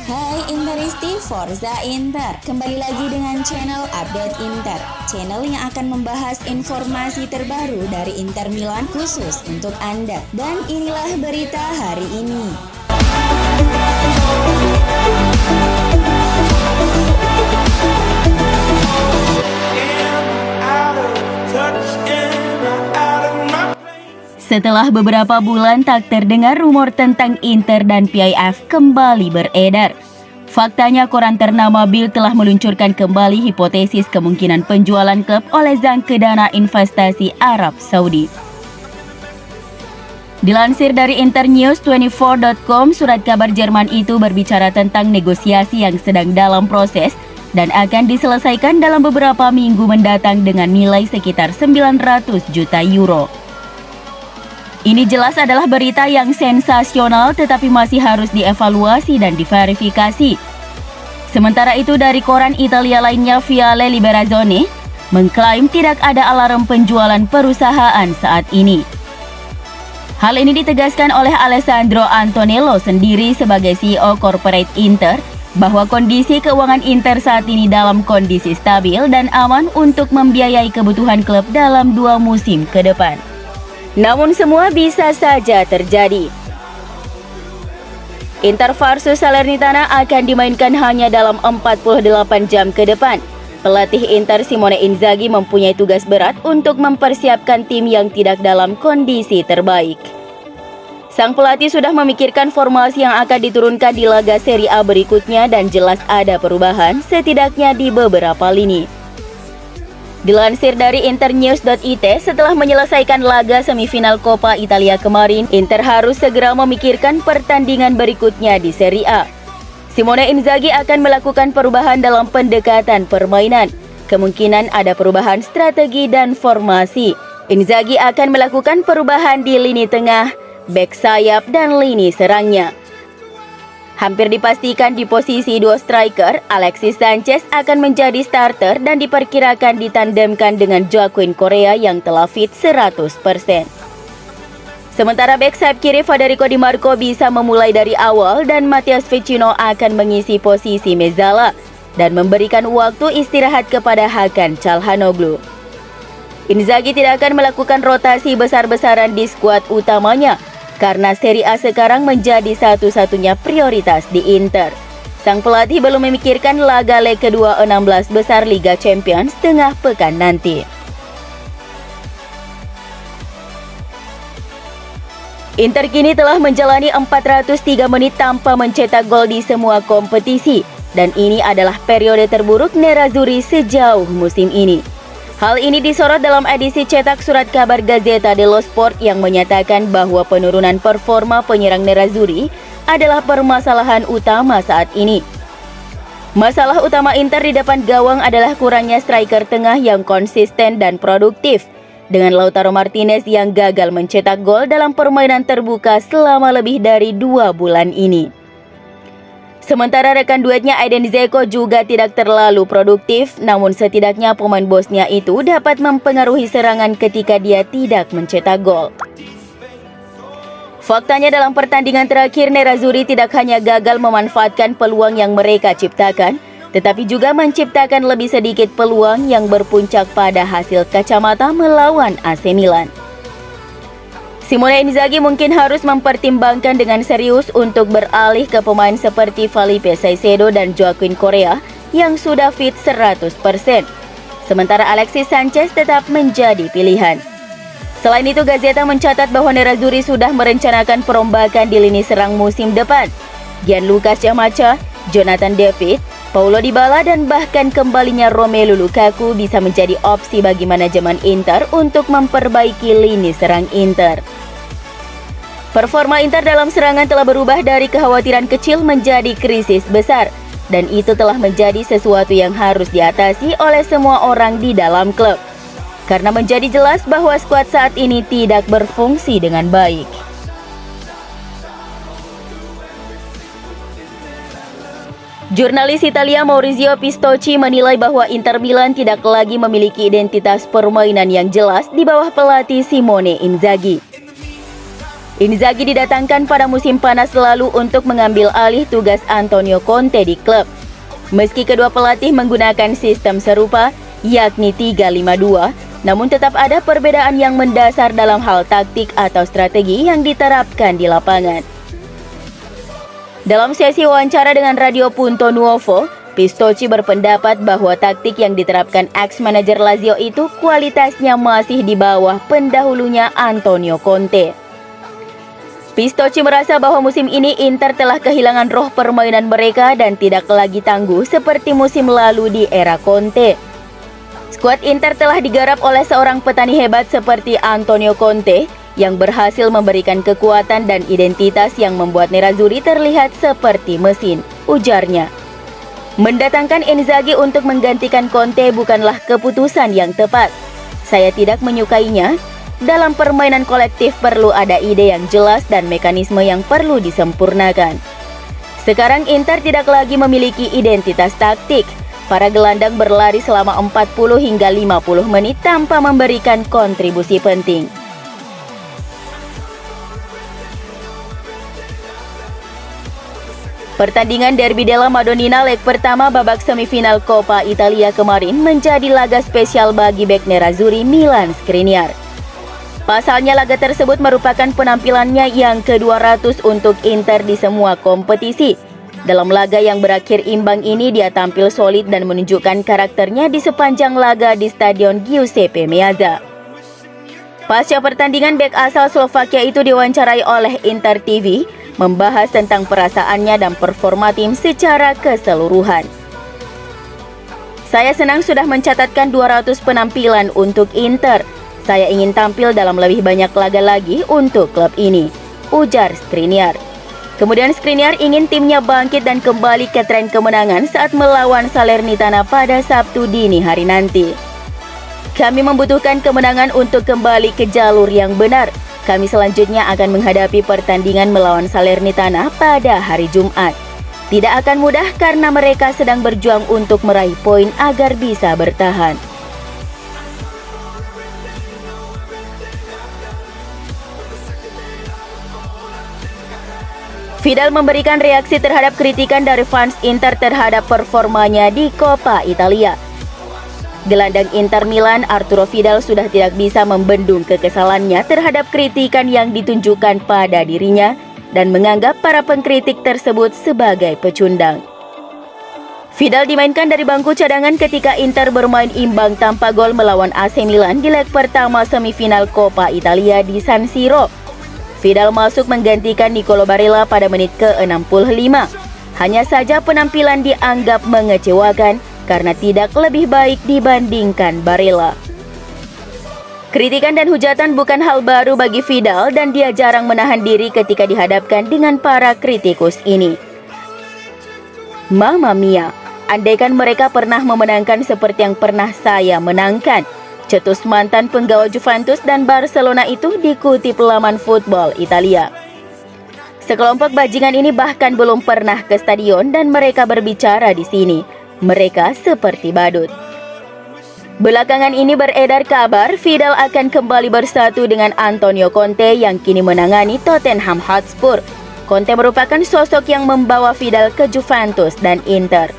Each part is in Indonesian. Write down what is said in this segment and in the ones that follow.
Hai Interisti, Forza Inter. Kembali lagi dengan channel Update Inter, channel yang akan membahas informasi terbaru dari Inter Milan khusus untuk Anda. Dan inilah berita hari ini. Setelah beberapa bulan tak terdengar rumor tentang Inter dan PIF kembali beredar. Faktanya koran ternama Bild telah meluncurkan kembali hipotesis kemungkinan penjualan klub oleh Zhang ke dana investasi Arab Saudi. Dilansir dari internews24.com, surat kabar Jerman itu berbicara tentang negosiasi yang sedang dalam proses dan akan diselesaikan dalam beberapa minggu mendatang dengan nilai sekitar 900 juta euro. Ini jelas adalah berita yang sensasional tetapi masih harus dievaluasi dan diverifikasi. Sementara itu dari koran Italia lainnya Viale Liberazione mengklaim tidak ada alarm penjualan perusahaan saat ini. Hal ini ditegaskan oleh Alessandro Antonello sendiri sebagai CEO Corporate Inter bahwa kondisi keuangan Inter saat ini dalam kondisi stabil dan aman untuk membiayai kebutuhan klub dalam 2 musim ke depan. Namun semua bisa saja terjadi. Inter versus Salernitana akan dimainkan hanya dalam 48 jam ke depan. Pelatih Inter Simone Inzaghi mempunyai tugas berat untuk mempersiapkan tim yang tidak dalam kondisi terbaik. Sang pelatih sudah memikirkan formasi yang akan diturunkan di laga Serie A berikutnya dan jelas ada perubahan setidaknya di beberapa lini. Dilansir dari internews.it, setelah menyelesaikan laga semifinal Coppa Italia kemarin, Inter harus segera memikirkan pertandingan berikutnya di Serie A. Simone Inzaghi akan melakukan perubahan dalam pendekatan permainan. Kemungkinan ada perubahan strategi dan formasi. Inzaghi akan melakukan perubahan di lini tengah, bek sayap, dan lini serangnya. Hampir dipastikan di posisi 2 striker, Alexis Sanchez akan menjadi starter dan diperkirakan ditandemkan dengan Joaquin Correa yang telah fit 100%. Sementara bek sayap kiri Federico Di Marco bisa memulai dari awal dan Matheus Vecino akan mengisi posisi Mezzala dan memberikan waktu istirahat kepada Hakan Çalhanoğlu. Inzaghi tidak akan melakukan rotasi besar-besaran di skuad utamanya, karena Serie A sekarang menjadi satu-satunya prioritas di Inter. Sang pelatih belum memikirkan laga leg kedua 16 besar Liga Champions tengah pekan nanti. Inter kini telah menjalani 403 menit tanpa mencetak gol di semua kompetisi, dan ini adalah periode terburuk Nerazzurri sejauh musim ini. Hal ini disorot dalam edisi cetak surat kabar Gazzetta dello Sport yang menyatakan bahwa penurunan performa penyerang Nerazzurri adalah permasalahan utama saat ini. Masalah utama Inter di depan gawang adalah kurangnya striker tengah yang konsisten dan produktif, dengan Lautaro Martinez yang gagal mencetak gol dalam permainan terbuka selama lebih dari 2 bulan ini. Sementara rekan duetnya Edin Dzeko juga tidak terlalu produktif, namun setidaknya pemain Bosnia itu dapat mempengaruhi serangan ketika dia tidak mencetak gol. Faktanya dalam pertandingan terakhir Nerazzurri tidak hanya gagal memanfaatkan peluang yang mereka ciptakan, tetapi juga menciptakan lebih sedikit peluang yang berpuncak pada hasil kacamata melawan AC Milan. Simone Inzaghi mungkin harus mempertimbangkan dengan serius untuk beralih ke pemain seperti Felipe Caicedo dan Joaquin Correa yang sudah fit 100%. Sementara Alexis Sanchez tetap menjadi pilihan. Selain itu, Gazzetta mencatat bahwa Nerazzurri sudah merencanakan perombakan di lini serang musim depan. Gianluca Scamacca, Jonathan David, Paulo Dybala, dan bahkan kembalinya Romelu Lukaku bisa menjadi opsi bagi manajemen Inter untuk memperbaiki lini serang Inter. Performa Inter dalam serangan telah berubah dari kekhawatiran kecil menjadi krisis besar, dan itu telah menjadi sesuatu yang harus diatasi oleh semua orang di dalam klub. Karena menjadi jelas bahwa skuad saat ini tidak berfungsi dengan baik. Jurnalis Italia Maurizio Pistocchi menilai bahwa Inter Milan tidak lagi memiliki identitas permainan yang jelas di bawah pelatih Simone Inzaghi. Inzaghi didatangkan pada musim panas lalu untuk mengambil alih tugas Antonio Conte di klub. Meski kedua pelatih menggunakan sistem serupa, yakni 3-5-2, namun tetap ada perbedaan yang mendasar dalam hal taktik atau strategi yang diterapkan di lapangan. Dalam sesi wawancara dengan Radio Punto Nuovo, Pistocchi berpendapat bahwa taktik yang diterapkan ex-manajer Lazio itu kualitasnya masih di bawah pendahulunya Antonio Conte. Pistocchi merasa bahwa musim ini Inter telah kehilangan roh permainan mereka dan tidak lagi tangguh seperti musim lalu di era Conte. Skuad Inter telah digarap oleh seorang petani hebat seperti Antonio Conte yang berhasil memberikan kekuatan dan identitas yang membuat Nerazzurri terlihat seperti mesin, ujarnya. Mendatangkan Inzaghi untuk menggantikan Conte bukanlah keputusan yang tepat. Saya tidak menyukainya. Dalam permainan kolektif perlu ada ide yang jelas dan mekanisme yang perlu disempurnakan. Sekarang Inter tidak lagi memiliki identitas taktik. Para gelandang berlari selama 40 hingga 50 menit tanpa memberikan kontribusi penting. Pertandingan Derby della Madonnina leg pertama babak semifinal Coppa Italia kemarin menjadi laga spesial bagi bek Nerazzurri Milan Skriniar. Pasalnya laga tersebut merupakan penampilannya yang ke-200 untuk Inter di semua kompetisi. Dalam laga yang berakhir imbang ini dia tampil solid dan menunjukkan karakternya di sepanjang laga di Stadion Giuseppe Meazza. Pasca pertandingan bek asal Slovakia itu diwawancarai oleh Inter TV, membahas tentang perasaannya dan performa tim secara keseluruhan. Saya senang sudah mencatatkan 200 penampilan untuk Inter. Saya ingin tampil dalam lebih banyak laga lagi untuk klub ini, ujar Skriniar. Kemudian Skriniar ingin timnya bangkit dan kembali ke tren kemenangan saat melawan Salernitana pada Sabtu dini hari nanti. Kami membutuhkan kemenangan untuk kembali ke jalur yang benar. Kami selanjutnya akan menghadapi pertandingan melawan Salernitana pada hari Jumat. Tidak akan mudah karena mereka sedang berjuang untuk meraih poin agar bisa bertahan. Vidal memberikan reaksi terhadap kritikan dari fans Inter terhadap performanya di Coppa Italia. Gelandang Inter Milan Arturo Vidal sudah tidak bisa membendung kekesalannya terhadap kritikan yang ditunjukkan pada dirinya dan menganggap para pengkritik tersebut sebagai pecundang. Vidal dimainkan dari bangku cadangan ketika Inter bermain imbang tanpa gol melawan AC Milan di leg pertama semifinal Coppa Italia di San Siro. Vidal masuk menggantikan Nicolo Barella pada menit ke-65. Hanya saja penampilan dianggap mengecewakan karena tidak lebih baik dibandingkan Barella. Kritikan dan hujatan bukan hal baru bagi Vidal dan dia jarang menahan diri ketika dihadapkan dengan para kritikus ini. Mamma mia, andaikan mereka pernah memenangkan seperti yang pernah saya menangkan. Cetus mantan penggawa Juventus dan Barcelona itu dikutip laman Football Italia. Sekelompok bajingan ini bahkan belum pernah ke stadion dan mereka berbicara di sini. Mereka seperti badut. Belakangan ini beredar kabar Vidal akan kembali bersatu dengan Antonio Conte yang kini menangani Tottenham Hotspur. Conte merupakan sosok yang membawa Vidal ke Juventus dan Inter.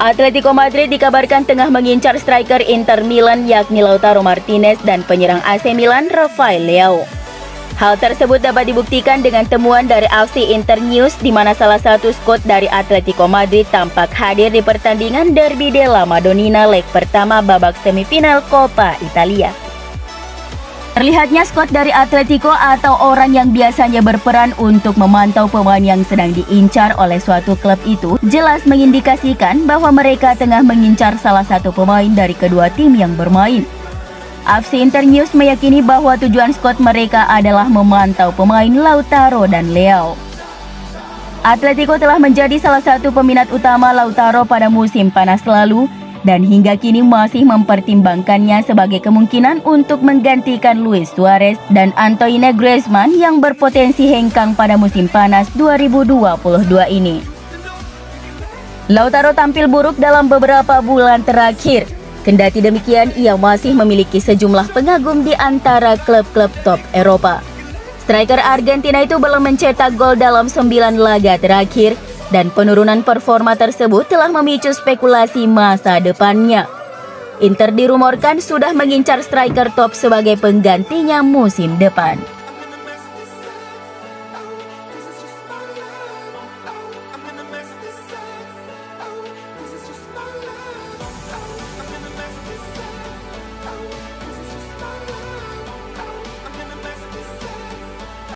Atletico Madrid dikabarkan tengah mengincar striker Inter Milan yakni Lautaro Martinez dan penyerang AC Milan Rafael Leao. Hal tersebut dapat dibuktikan dengan temuan dari FC Inter News di mana salah satu skuad dari Atletico Madrid tampak hadir di pertandingan Derby della Madonnina leg pertama babak semifinal Coppa Italia. Terlihatnya skuad dari Atletico atau orang yang biasanya berperan untuk memantau pemain yang sedang diincar oleh suatu klub itu jelas mengindikasikan bahwa mereka tengah mengincar salah satu pemain dari kedua tim yang bermain. FC Inter News meyakini bahwa tujuan skuad mereka adalah memantau pemain Lautaro dan Leao. Atletico telah menjadi salah satu peminat utama Lautaro pada musim panas lalu dan hingga kini masih mempertimbangkannya sebagai kemungkinan untuk menggantikan Luis Suarez dan Antoine Griezmann yang berpotensi hengkang pada musim panas 2022 ini. Lautaro tampil buruk dalam beberapa bulan terakhir. Kendati demikian, ia masih memiliki sejumlah pengagum di antara klub-klub top Eropa. Striker Argentina itu belum mencetak gol dalam 9 laga terakhir, dan penurunan performa tersebut telah memicu spekulasi masa depannya. Inter dirumorkan sudah mengincar striker top sebagai penggantinya musim depan.